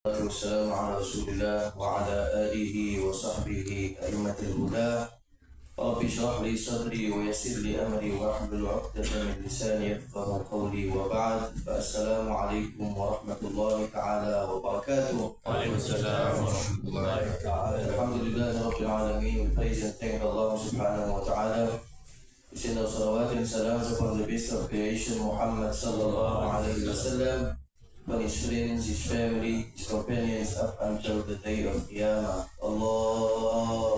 والسلام على رسول الله وعلى آله وصحبه أئمة الهدى. رب اشرح لي صدري ويسر لي أمري واحلل عقدة من لساني يفقهوا قولي وبعد. فالسلام عليكم ورحمة الله تعالى وبركاته. وعليكم السلام ورحمة الله تعالى. Alhamdulillah Rabbil Alameen. We praise and thank Allah subhanahu wa ta'ala. We send our salawat and salams upon the best of creation, Muhammad sallallahu alayhi wa sallam, upon his friends, his family, his companions up until the day of Qiyamah. Allahumma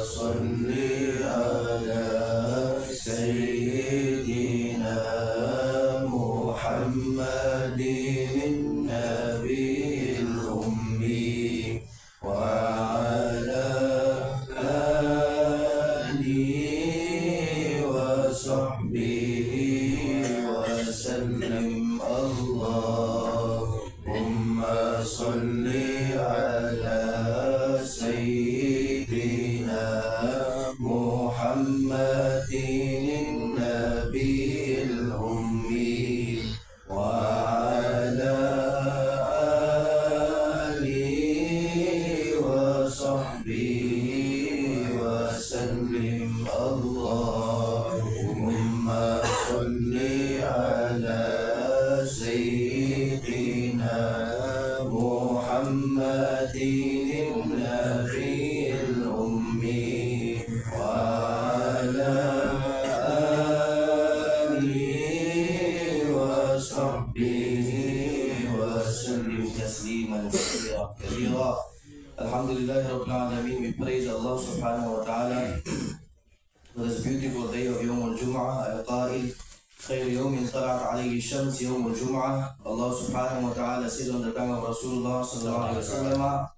salli ala Sayyidina Muhammadin Nabil Ummi wa ala alihi wa sahbihi wa sallim. Allahumma salli ala Sayyidina Muhammadin Nabil Ummi wa ala alihi wa sahbihi wa sallim. Allahumma salli ala Sayyidina Muhammadin Nabil Ummi wa ala alihi wa sahbihi wa sallim tasliman kathira. Alhamdulillah Rabbil Alameen. We praise Allah subhanahu wa ta'ala for this beautiful day of Yawm al-Jum'ah. Al-Qa'il خير يوم طلعت عليه الشمس يوم الجمعة. Allah subhanahu wa ta'ala says on the tongue of Rasulullah sallallahu alayhi wa sallam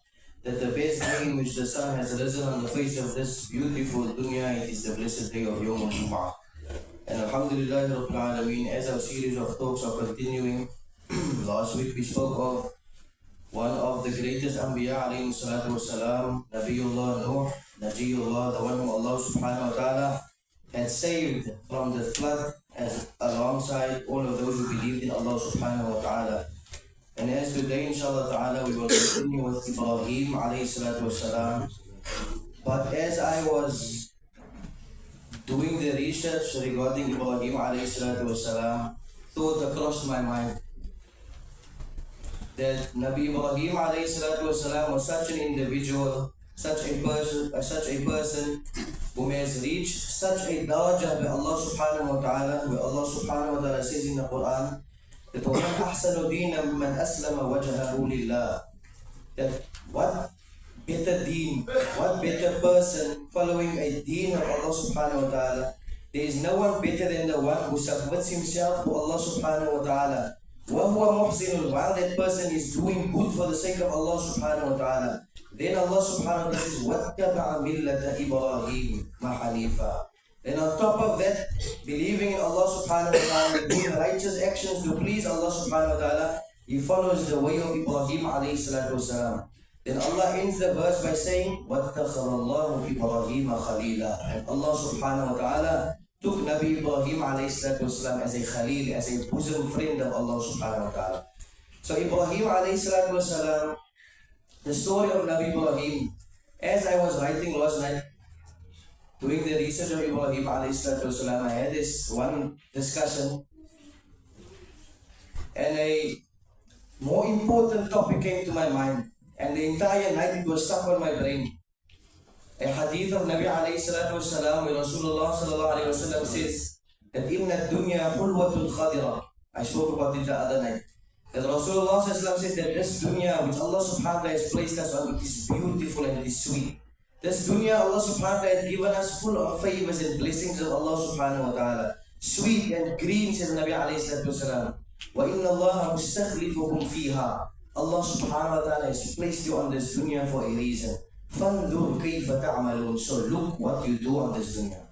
that the best day in which the sun has risen on the face of this beautiful dunya, it is the blessed day of Yawm al-Jum'ah. And Alhamdulillah Rabbil Alameen, as our series of talks are continuing, last week we spoke of one of the greatest Anbiya alayhi salatu wasalam, Nabiullah Nuh, Najiyullah, the one whom Allah subhanahu wa ta'ala had saved from the flood, as alongside all of those who believed in Allah subhanahu wa ta'ala. And as today inshallah ta'ala we will continue with Ibrahim alayhi salatu wasalam. But as I was doing the research regarding Ibrahim alayhi salatu wasalam, thought across my mind that Nabi Ibrahim alayhi salatu wasalam was such an individual, such a person who has reached such a darajah by Allah subhanahu wa ta'ala, where Allah subhanahu wa ta'ala says in the Quran that وَمَنْ أَحْسَنُ دِينًا مِمَّنْ أَسْلَمَ وَجْهَهُ لِلَّهِ. That what better deen, what better person following a deen of Allah subhanahu wa ta'ala. There is no one better than the one who submits himself to Allah subhanahu wa ta'ala. وَهُوَ مُحْسِنٌ, while that person is doing good for the sake of Allah subhanahu wa ta'ala. Then Allah subhanahu wa ta'ala says, وَاتَّبَعَ مِلَّةَ إِبْرَاهِيمَ حَنِيفًا. Then on top of that, believing in Allah subhanahu wa ta'ala, doing righteous actions to please Allah subhanahu wa ta'ala, he follows the way of Ibrahim alayhi salatu wasalam. Then Allah ends the verse by saying, وَاتَّخَذَ اللَّهُ إِبْرَاهِيمَ خَلِيلًا. And Allah subhanahu wa ta'ala took Nabi Ibrahim alayhi salatu wasalam as a khalil, as a bosom friend of Allah subhanahu wa ta'ala. So Ibrahim alayhi salatu wasalam, the story of Nabi Ibrahim, as I was writing last night, doing the research of Ibrahim alayhi salatu wasalam, I had this one discussion, and a more important topic came to my mind, and the entire night it was stuck on my brain. A hadith of Nabi alayhi salatu wasalam, where Rasulullah sallallahu alayhi wasallam says that inna dunya hulwatul khadira. I spoke about it the other night. That Rasulullah sallallahu says that this dunya which Allah subhanahu wa ta'ala has placed us on, it is beautiful and it is sweet. This dunya Allah subhanahu wa ta'ala has given us full of favors and blessings of Allah subhanahu wa ta'ala. Sweet and green, says Nabi alayhi salatu wasalam. وَإِنَّ اللَّهَ مُسْتَخْلِفُكُمْ فِيهَا. Allah subhanahu wa ta'ala has placed you on this dunya for a reason. فَانْظُرْ كَيْفَ تَعْمَلُونَ. So look what you do on this dunya.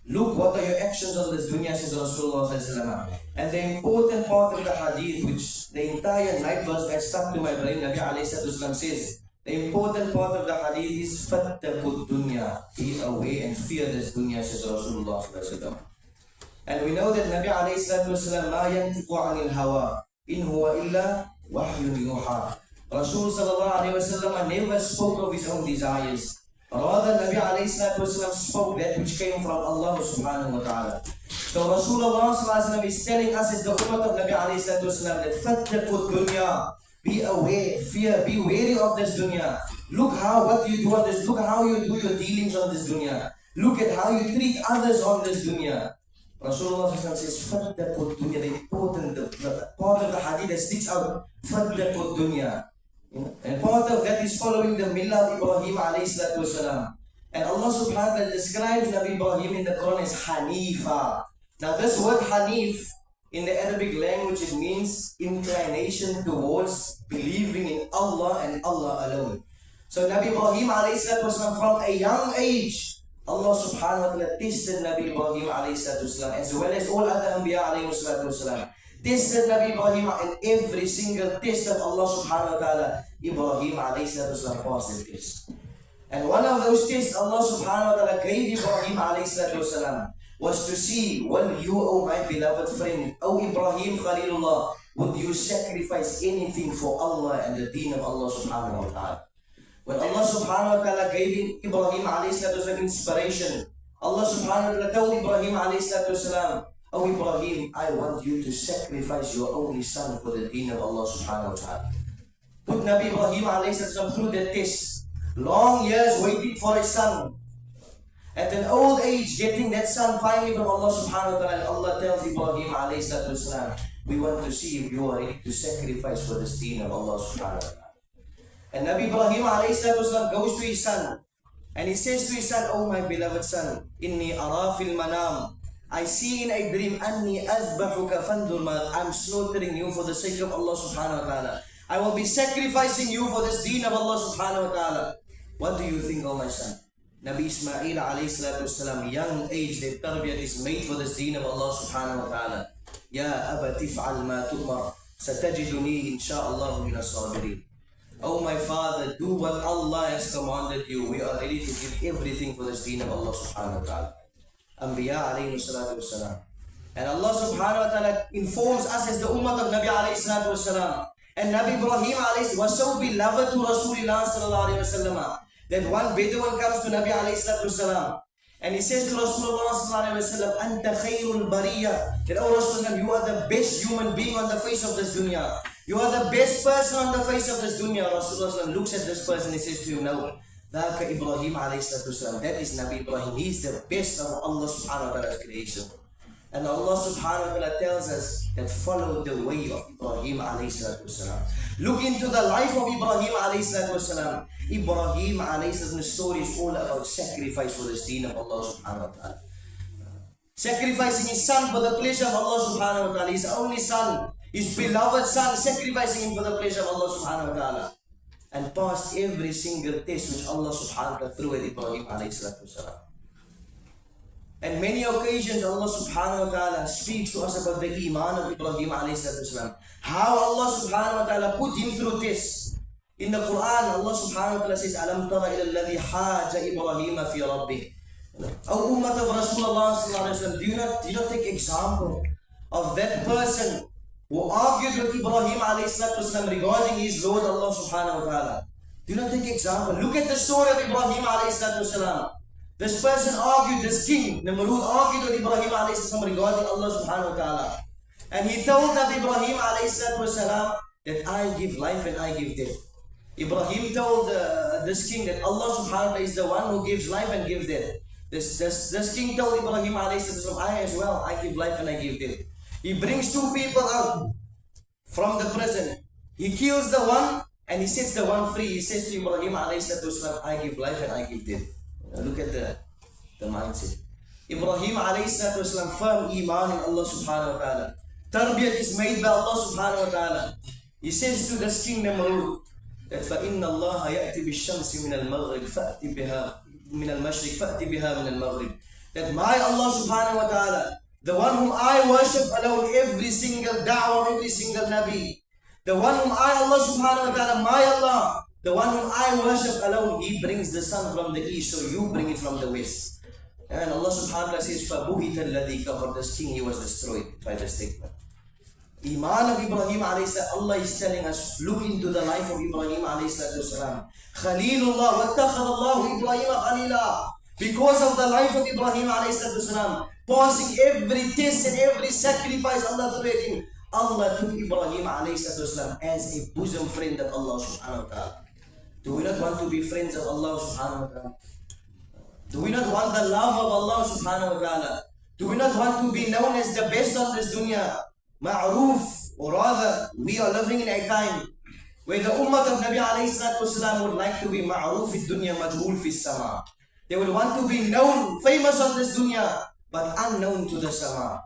Look what are your actions on this dunya, says Rasulullah sallallahu alaihi wasallam. And the important part of the hadith, which the entire night was that stuck to my brain, Nabi alayhi salatu wasalam says, the important part of the hadith is فَاتَّقُوا الدُّنْيَا. Be away and fear this dunya, says Rasulullah sallallahu alaihi wasallam. And we know that Nabi alayhi salatu wasalam, مَا يَنْتِقُ عَنِ الْهَوَىٰ إِنْ هُوَ إِلَّا وَحْيٌ يُوحَىٰ. Rasul sallallahu alayhi wasallam never spoke of his own desires. Rather, Nabi alayhi salatu wasallam spoke that which came from Allah subhanahu wa ta'ala. So Rasulullah sallallahu alayhi wasallam is telling us as the ummah of Nabi alayhi salatu wasallam that fattaqud dunya, be aware, fear, be wary of this dunya. Look how what you do on this, look how you do your dealings on this dunya. Look at how you treat others on this dunya. Rasulullah says, fattaqud dunya, the important the part of the hadith that sticks out, fattaqud dunya. And part of that is following the millah of Ibrahim alayhi salatu wasalam. And Allah subhanahu wa ta'ala describes Nabi Ibrahim in the Quran as Hanifa. Now this word Hanif in the Arabic language, it means inclination towards believing in Allah and Allah alone. So Nabi Ibrahim alayhi salatu wasalam, from a young age, Allah subhanahu wa ta'ala tested Nabi Ibrahim alayhi salatu wasalam, as well as all other Anbiya alayhi salatu wasalam. Tested Nabi Ibrahim in every single test of Allah subhanahu wa ta'ala. Ibrahim alayhi salatu wasalam passed the test. And one of those tests Allah subhanahu wa ta'ala gave Ibrahim alayhi salatu wasalam was to see, will you, O my beloved friend, O Ibrahim Khalilullah, would you sacrifice anything for Allah and the deen of Allah subhanahu wa ta'ala? When Allah subhanahu wa ta'ala gave Ibrahim alayhi salatu wasalam inspiration, Allah subhanahu wa ta'ala told Ibrahim alayhi salatu wasalam, O Ibrahim, I want you to sacrifice your only son for the deen of Allah subhanahu wa ta'ala. Put Nabi Ibrahim alayhi salatu through the test. Long years waiting for his son. At an old age, getting that son finally from Allah subhanahu wa ta'ala. Allah tells Ibrahim alayhi salatu, we want to see if you are ready to sacrifice for the deen of Allah subhanahu wa ta'ala. And Nabi Ibrahim alayhi salatu goes to his son. And he says to his son, O my beloved son, Inni ara fil manam. I see in a dream, Anni azbahuka fandur ma. I'm slaughtering you for the sake of Allah subhanahu wa ta'ala. I will be sacrificing you for this deen of Allah subhanahu wa ta'ala. What do you think, O my son? Nabi Ismail alayhi salatu wasalam, young age, their tarbiyat is made for this deen of Allah subhanahu wa ta'ala. Ya aba tif'al ma tu'mar, satajiduni insha'Allah min as-sabirin. Oh my father, do what Allah has commanded you. We are ready to give everything for this deen of Allah subhanahu wa ta'ala. Anbiya alayhi salatu wasalam. And Allah subhanahu wa ta'ala informs us as the ummah of Nabi alayhi salatu wasalam. And Nabi Ibrahim alayhi was so beloved to Rasulullah sallallahu alayhi wasallam that one Bedouin comes to Nabi alayhi salatu wasalam and he says to Rasulullah sallallahu alayhi wasallam, Anta khayrul bariyah, that, oh Rasulullah, you are the best human being on the face of this dunya. You are the best person on the face of this dunya. Rasulullah looks at this person and he says to him, no, Dhaka Ibrahim alayhi salatu wasalam, that is Nabi Ibrahim. He is the best of Allah subhanahu wa ta'ala's creation. And Allah subhanahu wa ta'ala tells us that follow the way of Ibrahim alayhi salatu wasalam. Look into the life of Ibrahim alayhi salatu wasalam. Ibrahim alayhi salatu's story is all about sacrifice for the deen of Allah subhanahu wa ta'ala. Sacrificing his son for the pleasure of Allah subhanahu wa ta'ala. His only son, his beloved son, sacrificing him for the pleasure of Allah subhanahu wa ta'ala. And passed every single test which Allah subhanahu wa ta'ala threw at Ibrahim alayhi salatu wasalam. And many occasions Allah subhanahu wa ta'ala speaks to us about the iman of Ibrahim alayhi salatu wasalam. How Allah subhanahu wa ta'ala put him through tests. In the Quran, Allah subhanahu wa ta'ala says, Alam tara ila alladhi haja Ibrahim fi rabbih. O ummah of Rasulullah sallallahu alayhi wa sallam, do you not take example of that person who argued with Ibrahim alayhi salatu wasalam regarding his Lord Allah subhanahu wa ta'ala. Do not take example. Look at the story of Ibrahim alayhi salatu wasalam. This person argued, this king, Namrud, argued with Ibrahim alayhi salatu regarding Allah subhanahu wa ta'ala. And he told Nabi Ibrahim alayhi salatu wasalam that I give life and I give death. Ibrahim told this king that Allah subhanahu wa ta'ala is the one who gives life and gives death. This king told Ibrahim alayhi salatu wasalam, I as well, I give life and I give death. He brings two people out from the prison. He kills the one and he sets the one free. He says to Ibrahim alayhi salatu wasalam, I give life and I give death. Look at the mindset. Ibrahim alayhi salatu wasalam, firm iman in Allah subhanahu wa ta'ala. Tarbiyat is made by Allah subhanahu wa ta'ala. He says to this king Namrud that فَإِنَّ اللَّهَ يَأْتِ بِالشَّمْسِ مِنَ الْمَغْرِبِ فَأْتِ بِهَا مِنَ الْمَشْرِقِ فَأْتِ بِهَا مِنَ الْمَغْرِبِ. That my Allah subhanahu wa ta'ala, the one whom I worship alone, every single da'wah, every single nabi, the one whom I, Allah subhanahu wa ta'ala, my Allah, the one whom I worship alone, he brings the sun from the east, so you bring it from the west. And Allah subhanahu wa ta'ala says, فَبُهِتَ الَّذِي كَفَرَ. This king, he was destroyed by the statement. Iman of Ibrahim alayhi salam, Allah is telling us, look into the life of Ibrahim alayhi salam. Khalilullah, wattakhadallahu Ibrahim khalila. Because of the life of Ibrahim alayhi salam, passing every test and every sacrifice Allah threw at him, Allah took Ibrahim alayhi salam as a bosom friend of Allah subhanahu wa ta'ala. Do we not want to be friends of Allah subhanahu wa ta'ala? Do we not want the love of Allah subhanahu wa ta'ala? Do we not want to be known as the best of this dunya? Ma'roof, or rather, we are living in a time where the ummah of Nabi alayhi salatu wasalam would like to be ma'roof in dunya, majhul fi sama. They would want to be known, famous on this dunya, but unknown to the sama.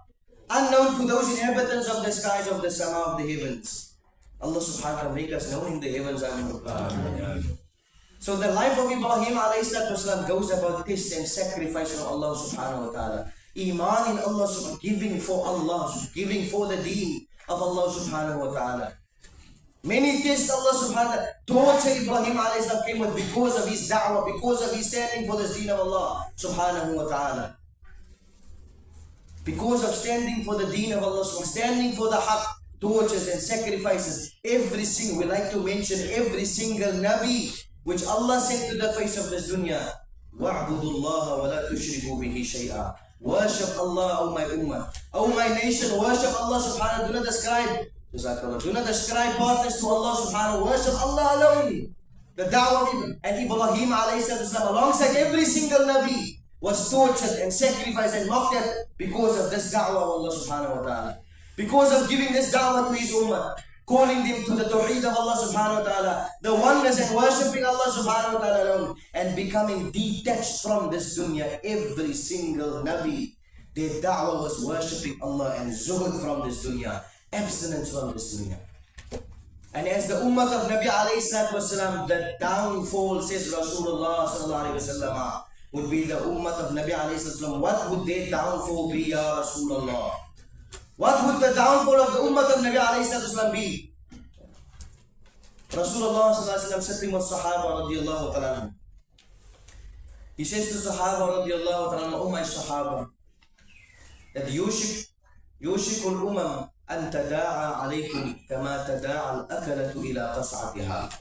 Unknown to those inhabitants of the skies, of the sama, of the heavens. Allah subhanahu wa ta'ala make us known in the heavens. Amen. So the life of Ibrahim alayhi salatu wasalam goes about test and sacrifice from Allah subhanahu wa ta'ala. Iman in Allah, giving for Allah, giving for the deen of Allah subhanahu wa ta'ala. Many tests Allah subhanahu wa ta'ala, torture Ibrahim alayhi salam came with because of his da'wah, because of his standing for the deen of Allah subhanahu wa ta'ala. Because of standing for the deen of Allah, standing for the haqq, tortures and sacrifices. Every single, we like to mention every single Nabi which Allah sent to the face of this dunya. وَاعْبُدُوا اللَّهَ وَلَا تُشْرِكُوا بِهِ شَيْئًا. Worship Allah, O my ummah. O my nation, worship Allah subhanahu wa ta'ala. Do not ascribe, do not ascribe partners to Allah subhanahu wa ta'ala. Worship Allah alone. The da'wah and Ibrahim alayhi salam, alongside every single Nabi, was tortured and sacrificed and mocked at because of this da'wah of Allah subhanahu wa ta'ala. Because of giving this da'wah to his ummah, calling them to the tawheed of Allah subhanahu wa ta'ala, the oneness and worshipping Allah subhanahu wa ta'ala alone, and becoming detached from this dunya. Every single Nabi, their da'wah was worshipping Allah and zuhud from this dunya, abstinence from this dunya. And as the ummah of Nabi alayhi salatu wasalam, the downfall, says Rasulullah sallallahu alayhi wasallam, would be the ummah of Nabi alayhi salatu wasalam. What would their downfall be, ya Rasulullah? What would the downfall of the ummah of Nabi alayhi salatu wasalam be? Rasulullah sallallahu alayhi wasallam sitting with Sahaba radiyallahu ta'ala. He says to Sahaba radiyallahu ta'ala, O my Sahaba, that yushikul umam an tada'a alaykum kama tada'a al-akalatu ila qas'atiha.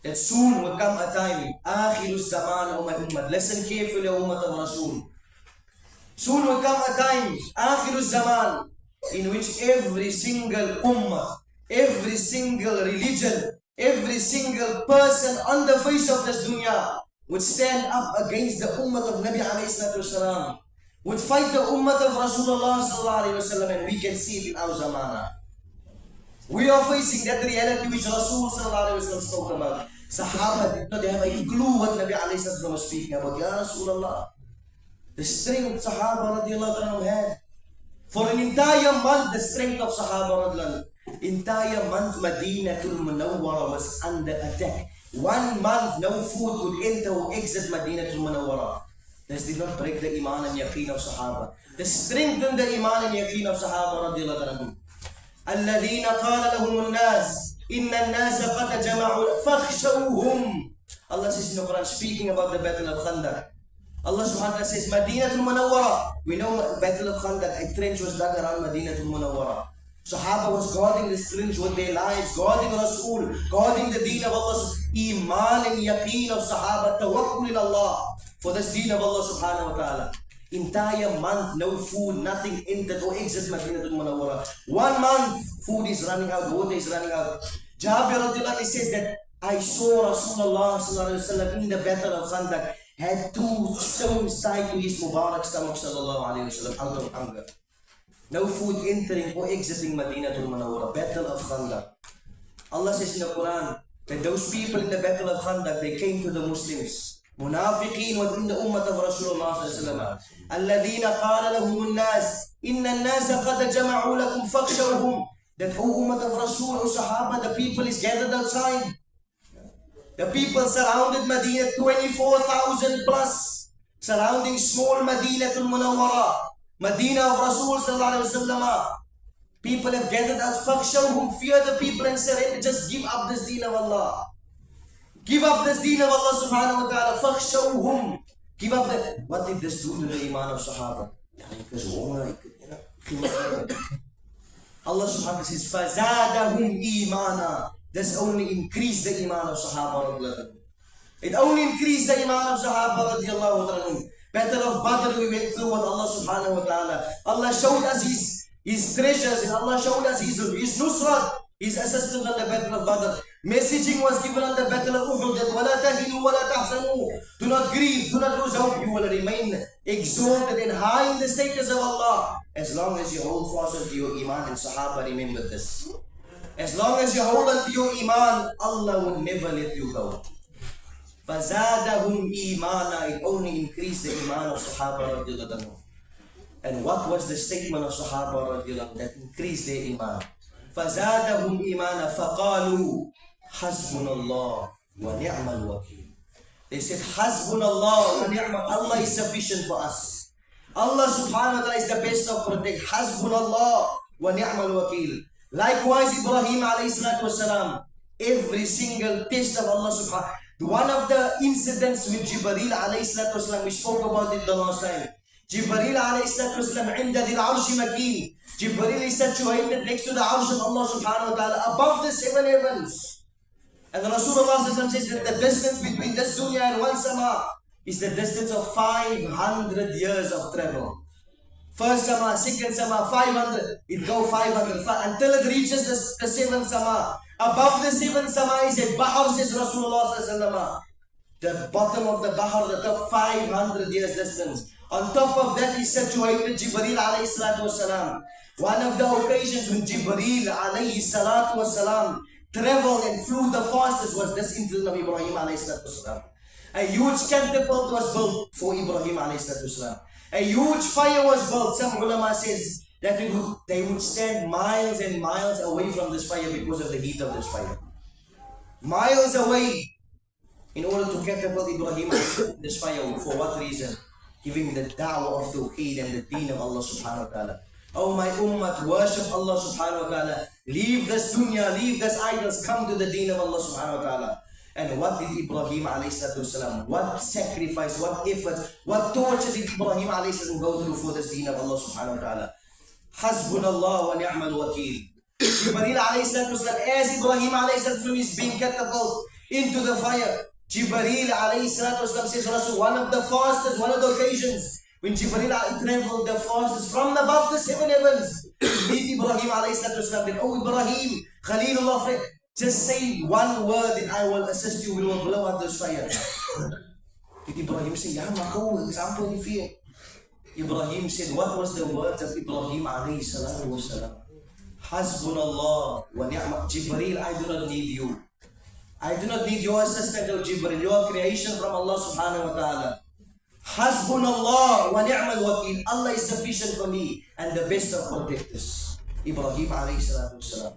That soon will come a time, akhirus zaman, O my ummah. Listen carefully, O ummah of Rasul. Soon will come a time, akhirus zaman, in which every single ummah, every single religion, every single person on the face of this dunya would stand up against the ummah of Nabi alayhi salatu wasalam, would fight the ummah of Rasulullah sallallahu alayhi wasallam, and we can see it in our zamana. We are facing that reality which Rasul sallallahu alayhi wasallam spoke about. Sahaba did not have a clue what Nabi alayhi salatu wasallam was speaking about. Ya Rasulullah, the strength Sahaba radiallahu anhu had. For an entire month, the strength of Sahaba radiallahu, entire month Madinatul Munawwara was under attack. 1 month, no food could enter or exit Madinatul Munawwara. This did not break the iman and yaqeen of Sahaba. This strengthened the iman and yaqeen of Sahaba radiallahu anhu. الَّذِينَ قَالَ لَهُمُ النَّاسِ إِنَّ النَّاسَ قَدْ جَمَعُوا فَاخْشَوْهُمْ. Allah says in the Quran, speaking about the battle of Khandaq. Allah subhanahu wa ta'ala says, Madinatul Munawwara. We know battle of Khandaq, a trench was dug around Madinatul Munawwara. Sahaba was guarding this trench with their lives, guarding Rasul, guarding the deen of Allah. Iman and yaqeen of Sahaba, tawakkul in Allah for this deen of Allah subhanahu wa ta'ala. Entire month, no food, nothing entered or exit Madinatul Munawwara. 1 month, food is running out, water is running out. Jabir radiallahu anhu says that I saw Rasulullah sallallahu alayhi wa sallam in the battle of Khandaq had 2 stones tied to his Mubarak stomach sallallahu alayhi wa sallam out of hunger. No food entering or exiting Madinatul Munawwara. Battle of Khandaq. Allah says in the Quran that those people in the battle of Khandaq, they came to the Muslims. Munafiqeen within the ummah of Rasulullah sallallahu alayhi wa sallam. الَّذِينَ قَالَ لَهُمُ النَّاسِ إِنَّ النَّاسَ قَدْ جَمَعُوا لَكُمْ فَاخْشَوْهُمْ. That O ummah of Rasul, O Sahaba, the people is gathered outside. The people surrounded Medina, 24,000 plus, surrounding small Madinatul Munawwara, Medina of Rasul sallallahu alayhi wa sallam. People have gathered out, fakhshawhum, fear the people and surrender, just give up this deen of Allah. Give up this deen of Allah subhanahu wa ta'ala, fakhshawhum. Give up that. What did this do to the iman of Sahaba? Allah subhanahu wa ta'ala says, فَزَادَهُمْ إِيمَانًا. This only increased the iman of Sahaba radiallahu anhu. It only increased the iman of Sahaba radiallahu anhu. Battle of Badr we went through with Allah subhanahu wa ta'ala. Allah showed us His treasures, and Allah showed us His nusrat, His assistance on the Battle of Badr. Messaging was given on the Battle of Uhud that وَلَا تَهِنُوا وَلَا تَحْزَنُوا. Do not grieve, do not lose hope. You will remain exalted and high in the status of Allah as long as you hold fast to your iman. And Sahaba, remember this. As long as you hold on to your iman, Allah will never let you go. فَزَادَهُمْ إِيمَانًا. It only increased the iman of Sahaba radiallahu anhu. And what was the statement of Sahaba radiallahu anhu that increased their iman? فَزَادَهُمْ إِيمَانًا فَقَالُوا حَسْبُنَا اللَّهُ وَنِعْمَ الْوَكِيلُ. They said, حَسْبُنَا اللَّهُ وَنِعْمَ. Allah is sufficient for us. Allah subhanahu wa ta'ala is the best of protect. حَسْبُنَا اللَّهُ وَنِعْمَ الْوَكِيلُ. Likewise, Ibrahim alayhi salatu wasalam, every single test of Allah subhanahu. One of the incidents with Jibreel alayhi salatu wasalam, we spoke about it the last time. Jibreel alayhi salatu wasalam, عند ذي العرش مكين. Jibreel is situated next to the arsh of Allah subhanahu wa ta'ala, above the 7 heavens. And the Rasulullah says that the distance between this dunya and one sama is the distance of 500 years of travel. First sama, second sama, 500. It goes 500 until it reaches the 7th sama. Above the 7th sama is a bahar, says Rasulullah sallallahu alaihi wasallam. The bottom of the bahar, the top 500 years distance. On top of that is situated Jibreel alayhi salatu wasalam. One of the occasions when Jibreel alayhi salatu wasalam traveled and flew the fastest was this incident of Ibrahim alayhi salatu wasalam. A huge catapult was built for Ibrahim alayhi salatu wasalam. A huge fire was built. Some ulama says that they would stand miles and miles away from this fire because of the heat of this fire. Miles away in order to catapult Ibrahim this fire. For what reason? Giving the da'wah of Tawheed and the deen of Allah subhanahu wa ta'ala. Oh my ummah, worship Allah subhanahu wa ta'ala. Leave this dunya, leave this idols, come to the deen of Allah subhanahu wa ta'ala. And what did Ibrahim alayhi salatu wasalam, what sacrifice, what effort, what torture did Ibrahim alayhi salam go through for this deen of Allah subhanahu wa ta'ala? Hasbunallah wa ni'mal wakeel. Jibreel alayhi salatu wasalam, as Ibrahim alayhi salatu wasalam is being catapulted into the fire, Jibreel alayhi salatu wasalam says, Rasul, one of the occasions when Jibreel traveled the fastest from above the 7 heavens, meet Ibrahim alayhi salatu wasalam, then, oh Ibrahim, Khalilullah friend, just say one word and I will assist you, we will blow up this fire. Did Ibrahim say, Ya Makau, example in fear? Ibrahim said, what was the words of Ibrahim alayhi salatu wasalam? Hasbunallah wa ni'mat. Jibreel, I do not need you. I do not need your assistance, O Jibreel. You are creation from Allah subhanahu wa ta'ala. Hasbunallah wa ni'mal wakeel. Allah is sufficient for me and the best of protectors. Ibrahim alayhi salatu wasalam.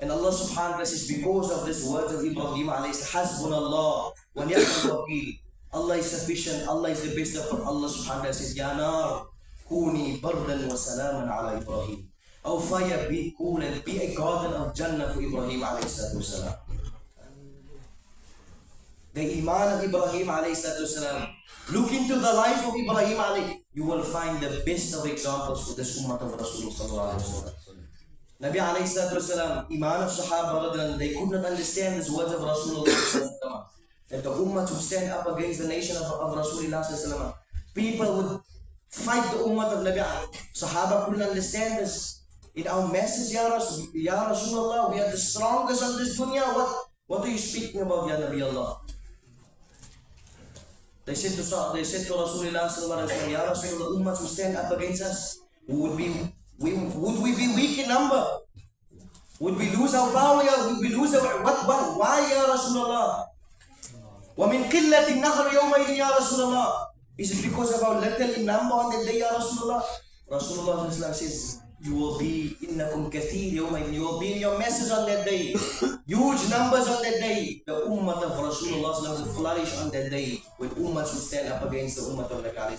And Allah subhanahu wa ta'ala says, because of this words of Ibrahim alayhi salam, Hasbunallah wa ni'mal wakeel. Allah is sufficient, Allah is the best of Allah subhanahu wa ta'ala says, Ya nar, kuni bardan wa salaman ala Ibrahim. O fire, be cool and be a garden of Jannah for Ibrahim alayhi salatu wasalam. The iman of Ibrahim alayhi salatu wasalam. Look into the life of Ibrahim alayhi. You will find the best of examples for this ummah of Rasulullah sallallahu alayhi wa sallam. Nabi alayhi salatu wasalam, iman of Sahaba, they could not understand this words of Rasulullah sallallahu alayhi wa sallam. That the ummah would stand up against the nation of Rasulullah sallallahu alayhi wa sallam. People would fight the ummah of Nabi. Sahaba couldn't understand this. In our message, Ya Rasulullah, we are the strongest on this dunya. What are you speaking about, Ya Nabi Allah? They said to Rasulullah sallallahu alayhi wa sallam, Ya Rasulullah, ummah will stand up against us. Would we be weak in number? Would we lose our power? Would we lose our... Why, Ya Rasulullah? وَمِنْ قِلَّةِ النَّخْرِ يَوْمَئِذٍ Ya Rasulullah. Is it because of our little in number on that day, Ya Rasulullah? Rasulullah says, you will be innakum kathir yawmaidin. You will be in your masses on that day. Huge numbers on that day. The ummah of Rasulullah will flourish on that day when ummah will stand up against the ummah of Nabi.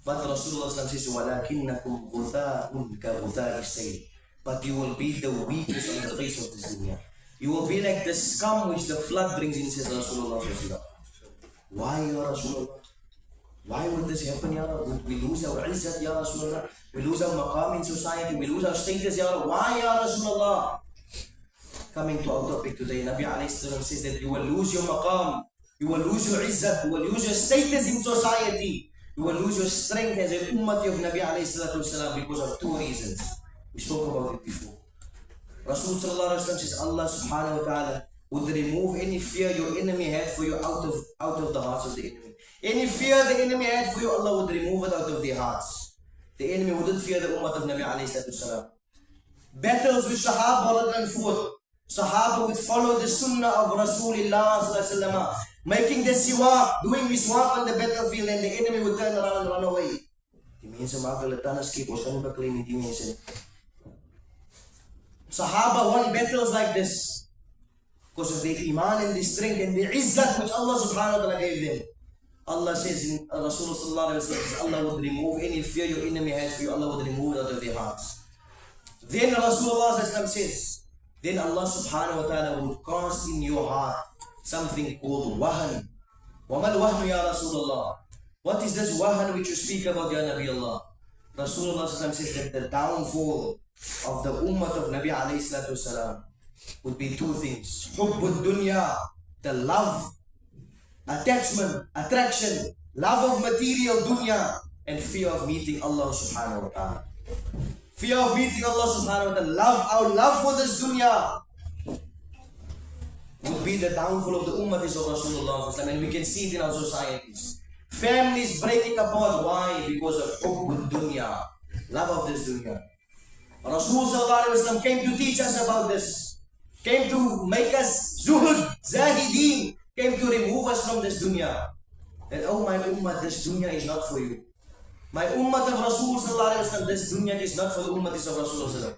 But Rasulullah says, وَلَكِنَّكُمْ غُثَاءٌ كَغُثَاءِ السَّيْلِ. But you will be the weakest on the face of this dunya. You will be like the scum which the flood brings in, says Rasulullah. Why, Ya Rasulullah? Why would this happen, Ya Rabbi? We lose our izzat, Ya Rasulullah. We lose our maqam in society. We lose our status, Ya Rabbi. Why, Ya Rasulullah? Coming to our topic today, Nabi alayhi salam says that you will lose your maqam. You will lose your izzat. You will lose your status in society. You will lose your strength as an ummati of Nabi alayhi salam because of two reasons. We spoke about it before. Rasul sallallahu alayhi wa sallam says Allah subhanahu wa ta'ala would remove any fear your enemy had for you out of the hearts of the enemy. Any fear the enemy had for you, Allah would remove it out of their hearts. The enemy wouldn't fear the ummah of Nabi alayhi salam. Battles with Sahaba and fought. Sahaba would follow the sunnah of Rasulullah sallallahu alayhi wa sallam, making the siwak, doing miswak on the battlefield, and the enemy would turn around and run away. Die mense maak hulle tande skiep, ons kan nie baklei met die mense. Sahaba won battles like this because of their iman and their strength and their izzat which Allah subhanahu wa ta'ala gave them. Allah says in Rasulullah sallallahu alayhi wa sallam, Allah would remove any fear your enemy has for you, Allah would remove it out of their hearts. Then Rasulullah sallallahu alayhi wa sallam says, then Allah subhanahu wa ta'ala would cast in your heart something called wahan. وَمَا الْوَهْنُ يَا Rasulullah? What is this wahan which you speak about, Ya Nabi Allah? Rasulullah sallallahu alayhi wa sallam says that the downfall of the ummah of Nabi alayhi salatu wasalam would be two things. Hubbud dunya, the love, attachment, attraction, love of material dunya, and fear of meeting Allah subhanahu wa ta'ala. Fear of meeting Allah subhanahu wa ta'ala. Our love for this dunya would be the downfall of the ummah of Rasulullah sallallahu alayhi wa sallam, and we can see it in our societies. Families breaking apart. Why? Because of hubbud dunya, love of this dunya. Rasul sallallahu alayhi wa sallam came to teach us about this, came to make us zuhud, zahideen, came to remove us from this dunya. That, oh my ummah, this dunya is not for you. My ummah of Rasul sallallahu alayhi wa sallam, this dunya is not for the ummah of Rasul sallallahu alayhi wa sallam.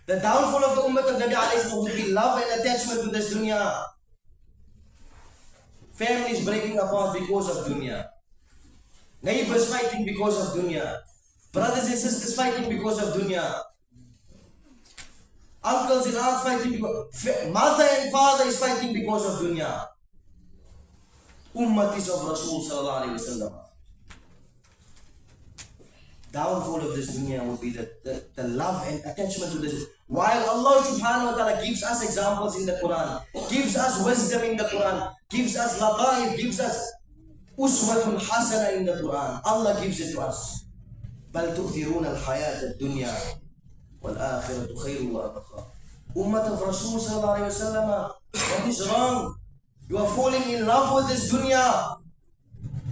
The downfall of the ummah of Nabi alayhi sallam would be love and attachment to this dunya. Families breaking apart because of dunya. Neighbors fighting because of dunya. Brothers and sisters fighting because of dunya. Uncles and aunts fighting because, mother and father is fighting because of dunya. Ummatis of Rasul sallallahu alayhi wa sallam. Downfall of this dunya will be the love and attachment to this. While Allah subhanahu wa ta'ala gives us examples in the Quran, gives us wisdom in the Quran, gives us laqaif, gives us uswatun hasana in the Quran, Allah gives it to us. بَلْ تُؤْثِرُونَ الْحَيَاةَ الدُّنْيَا وَالْآخِرَةُ خَيْرٌ وَأَبْقَى. Ummah of Rasul sallallahu alayhi wa sallam, what is wrong? You are falling in love with this dunya.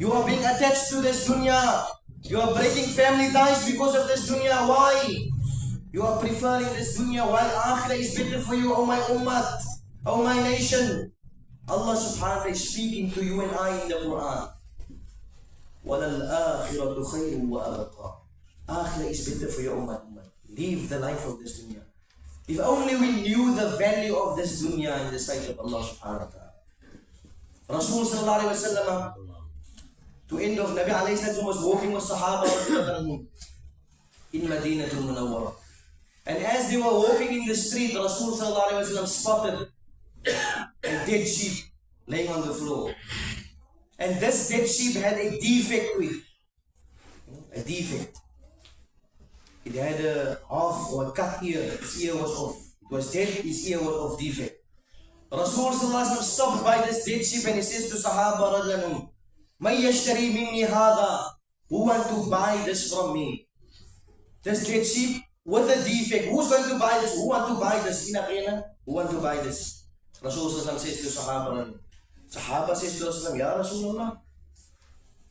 You are being attached to this dunya. You are breaking family ties because of this dunya. Why? You are preferring this dunya while akhirah is better for you, oh my ummah, oh my nation. Allah subhanahu wa ta'ala is speaking to you and I in the Quran. وَلَلْآخِرَةُ خَيْرٌ وَأَبْقَى. Akhirah is better for your ummah. Leave the life of this dunya. If only we knew the value of this dunya in the sight of Allah subhanahu wa ta'ala. Rasul sallallahu alayhi wa sallam, to end of Nabi alayhi sallam was walking with Sahaba in Madinatul Munawwara. And as they were walking in the street, Rasul sallallahu alayhi wa sallam spotted a dead sheep laying on the floor. And this dead sheep had a defect with it. A defect. It had a off or a cut ear. Its ear was off. It was dead, his ear was of defect. Rasul sallallahu alayhi wa sallam stopped by this dead sheep and he says to Sahaba radhiyallahu, مَنْ يَشْتَرِي مِنِّي هَذَا? Who want to buy this from me? This dead sheep with a defect. Who's going to buy this? Who want to buy this? Who want to buy this? Rasul sallallahu says to Sahaba. Sahaba says to Rasul, Ya Rasulullah,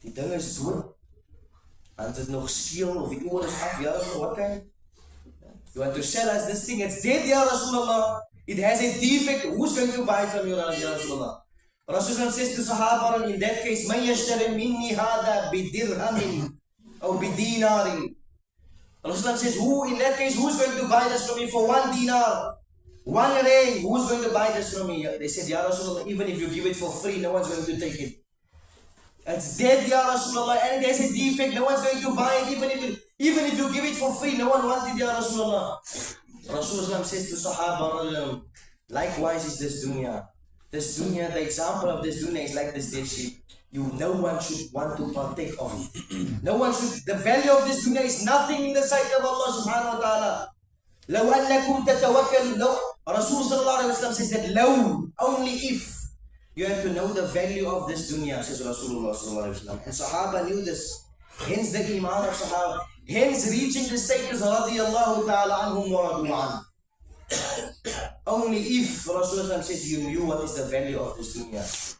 die ding is dood. En dit nog skeel of die oor is af. Ya Rasulullah, what kind? You want to sell us this thing? It's dead, Ya Rasulullah. It has a defect. Who's going to buy it from you, Ya Rasulullah? Rasulullah says to Sahaba, in that case, مَنْ يَشْتَرِ مِنِّي هَذَا بِدِرْهَمٍ أو بِدِينَارٍ. Rasulullah says, who in that case, who's going to buy this from me for 1 dinar? 1 ray, who's going to buy this from me? They said, Ya Rasulullah, even if you give it for free, no one's going to take it. It's dead, Ya Rasulullah, and there's a defect, no one's going to buy it. Even if you give it for free, no one wants it, Ya Rasulullah. Rasulullah says to Sahaba, likewise is this dunya. This dunya, the example of this dunya is like this dead sheep. no one should want to partake of it. No one should. The value of this dunya is nothing in the sight of Allah subhanahu wa ta'ala. لو أنكم تتوكلوا, Rasul sallallahu alayhi wa sallam says that only if you have to know the value of this dunya, says Rasulullah sallallahu alayhi wa sallam. And Sahaba knew this. Hence the iman of Sahaba. Hence reaching the status radiyallahu ta'ala anhum wa radu an. Only if Rasulullah says you knew what is the value of this dunya.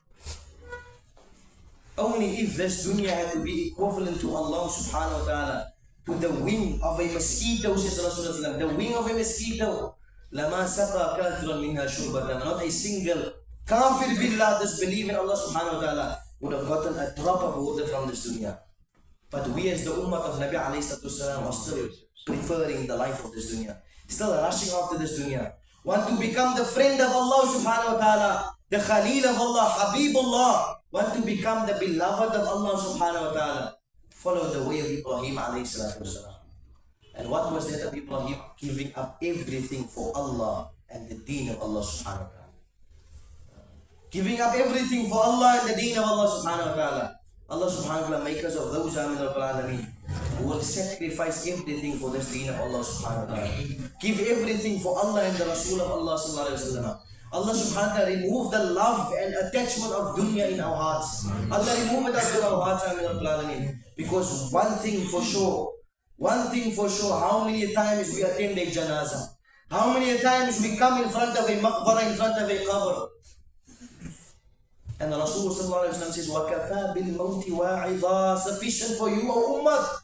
Only if this dunya had to be equivalent to Allah subhanahu wa ta'ala, to the wing of a mosquito, says Rasulullah, the wing of a mosquito. لَمَا سَقَى كَافِرًا مِنْهَا شُرْبَةً. Not a single kafir billah, disbelief in Allah subhanahu wa ta'ala, would have gotten a drop of water from this dunya. But we as the ummah of Nabi alayhi salatu wasalam are still preferring the life of this dunya. Still rushing after this dunya. Want to become the friend of Allah subhanahu wa ta'ala, the Khalil of Allah, Habibullah. Want to become the beloved of Allah subhanahu wa ta'ala. Follow the way of Ibrahim alayhi salatu wasalam. And what was that of Ibrahim? Giving up everything for Allah and the deen of Allah subhanahu wa ta'ala. Giving up everything for Allah and the deen of Allah subhanahu wa ta'ala. Allah subhanahu wa ta'ala make us of those who will sacrifice everything for this deen of Allah subhanahu wa ta'ala. Give everything for Allah and the Rasul of Allah sallallahu alayhi wa sallam. Allah subhanahu wa ta'ala remove the love and attachment of dunya in our hearts. Allah remove it out of our hearts. Because one thing for sure, how many times we attend a janazah? How many times we come in front of a maqbara, in front of a qabr? And the Rasul sallallahu alayhi wa sallam says, وَكَفَى بِالْمَوْتِ وَاعِظًا. Sufficient for you, O ummah,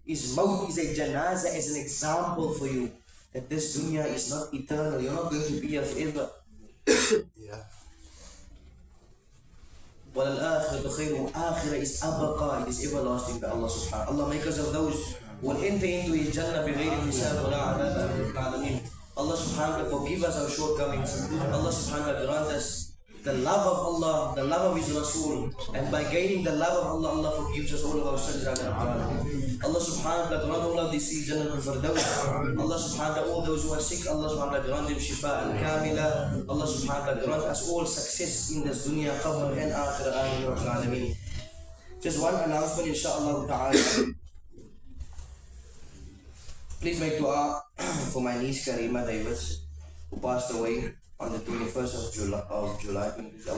is maut, is a janazah, as an example for you that this dunya is not eternal. You're not going to be here forever. وَلَلْآخِرَةُ خَيْرٌ. Akhirah is abqa, it is everlasting by Allah subhanahu wa ta'ala. Allah make us of those who will enter into His Jannah بِغَيْرِ حِسَابٍ وَلَا عَذَابٍ. Allah subhanahu wa ta'ala forgive us our shortcomings. Allah subhanahu wa ta'ala grant us the love of Allah, the love of His Rasul, and by gaining the love of Allah, Allah forgives us all of our sins. Allah subhanahu wa ta'ala grant all of these seeds Jannah al-Firdaus. Allah subhanahu wa ta'ala, all those who are sick, Allah subhanahu wa ta'ala grant them shifa al-kamila. Allah subhanahu wa ta'ala grant us all success in this dunya, qabr and akhirah. Ameen wa rabbil alameen. Just one announcement, inshallah ta'ala. Please make dua for my niece Karima Davis, who passed away on the 21st of July. Allah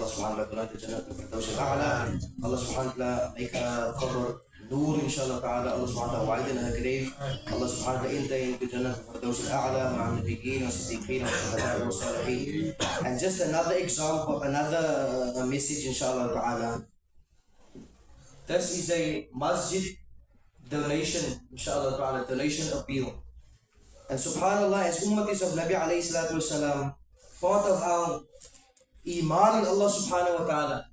subhanahu wa ta'ala Jannah al-Firdaus al-A'la. Allah subhanahu wa ta'ala make her qabr Noor, inshallah ta'ala. Allah subhanahu wa ta'ala widen her grave. Allah subhanahu wa ta'ala enter into Jannah al-Firdaus al-A'la ma'a nabiyyin wa siddiqeen wa shuhada'i wa salihin. And just another example, another message, inshallah ta'ala. This is a masjid donation, inshallah ta'ala, donation appeal. And subhanallah, as ummatis of Nabi alayhi salatu wasalam, part of our iman in Allah subhanahu wa ta'ala